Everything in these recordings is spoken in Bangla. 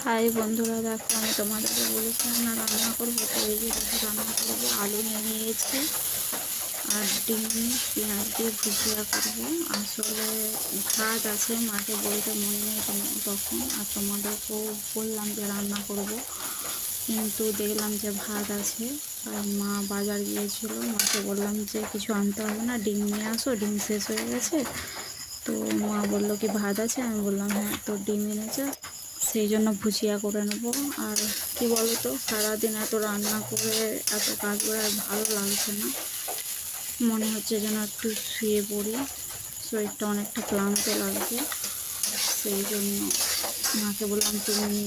হাই বন্ধুরা, দেখো আমি তোমাদেরকে বলেছিলাম না রান্না করবো, তো এই যে দেখো রান্না করবো। আলু নিয়ে নিয়েছি আর ডিম পেঁয়াজ দিয়ে ভুজিয়া করবো। আসলে ভাত আছে, মাকে বলতে মনে নেই তখন, আর তোমাদেরকেও বললাম যে রান্না করব, কিন্তু দেখলাম যে ভাত আছে। আর মা বাজার গিয়েছিল, মাকে বললাম যে কিছু আনতে হবে না, ডিম নিয়ে আসো, ডিম শেষ হয়ে গেছে। তো মা বললো কি ভাত আছে, আমি বললাম হ্যাঁ, তো ডিম এনেছে, সেই জন্য ভুজিয়া করে নেবো। আর কি বলো তো, সারাদিন এত রান্না করে এত কাজ করে আর ভালো লাগছে না, মনে হচ্ছে যেন একটু শুয়ে পড়ি, শরীরটা অনেকটা ক্লান্ত লাগছে। সেই জন্য মাকে বললাম তুমি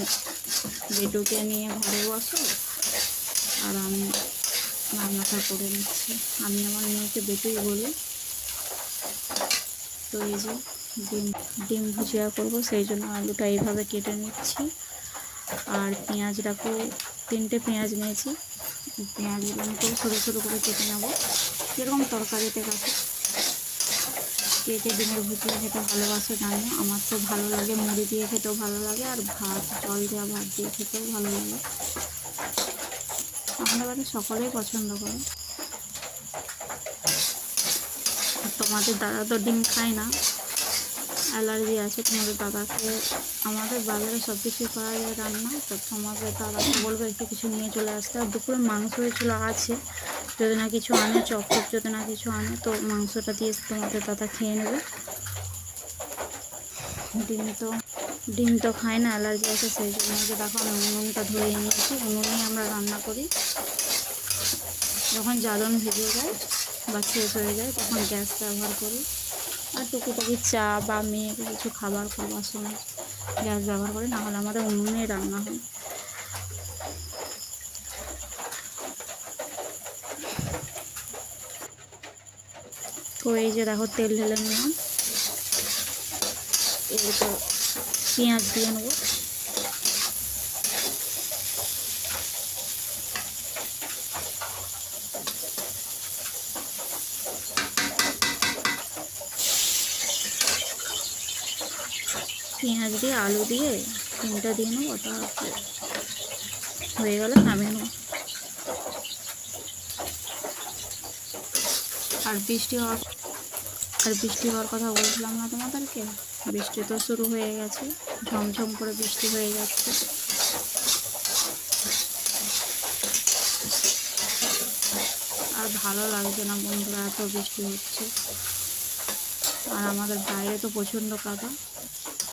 বেটুকে নিয়ে ঘরে বসো আর আমি রান্নাটা করে নিচ্ছি। আমি আমার মেয়েকে বেটুই বলি। তো এই যে ডিম ডিম ভুজিয়া করবো, সেই জন্য আলুটা এইভাবে কেটে নিচ্ছি। আর পেঁয়াজটাকেও 3টে পেঁয়াজ নিয়েছি, পেঁয়াজগুলোকেও ছোটো ছোটো করে কেটে নেবো, যেরকম তরকারিতে কাটে। কে কে ডিমের ভুজিয়া খেতে ভালোবাসে জানি, আমার তো ভালো লাগে, মুড়ি দিয়ে খেতেও ভালো লাগে, আর ভাত জল দেওয়া ভাত দিয়ে খেতেও ভালো লাগে। আমাদের বাড়ি সকলেই পছন্দ করে। তোমাদের দাদা তো ডিম খায় না, অ্যালার্জি আছে তোমাদের দাদাকে। আমাদের বাজারে সব কিছুই পাওয়া যায় রান্না, তো তোমাদের দাদাকে বলবো একটু কিছু নিয়ে চলে আসতে। আর দুপুরে মাংস হয়েছিল, আছে, যদি না কিছু আনে, চপ যদি না কিছু আনে, তো মাংসটা দিয়ে তোমাদের দাদা খেয়ে নেবে। ডিম তো খায় না, অ্যালার্জি আছে, সেই জন্য যে দেখো আমি উনুনটা ধরে নিয়েছি, উনুনেই আমরা রান্না করি। যখন জ্বালন ভেজে যায় বা শেষ হয়ে যায় তখন গ্যাস ব্যবহার করি, আর টুকিটাকি চা বা মেয়েকে কিছু খাবার খাওয়ার সময় গ্যাস ব্যবহার করি, নাহলে আমাদের উনুনে রান্না হয়। তো এই যে দেখো তেল ঢেলে নিলাম, এরপর পেঁয়াজ দিয়ে নেবো। পেঁয়াজ দিয়ে আলু দিয়ে ডিমটা দিয়ে নেবো, তারপর হয়ে গেলে নামিয়ে নেবো। আর বৃষ্টি হওয়ার কথা বলছিলাম না তোমাদেরকে, বৃষ্টি তো শুরু হয়ে গেছে, ঝমঝম করে বৃষ্টি হয়ে যাচ্ছে। আর ভালো লাগছে না বন্ধুরা, এত বৃষ্টি হচ্ছে, আর আমাদের বাইরে তো প্রচণ্ড কাদা।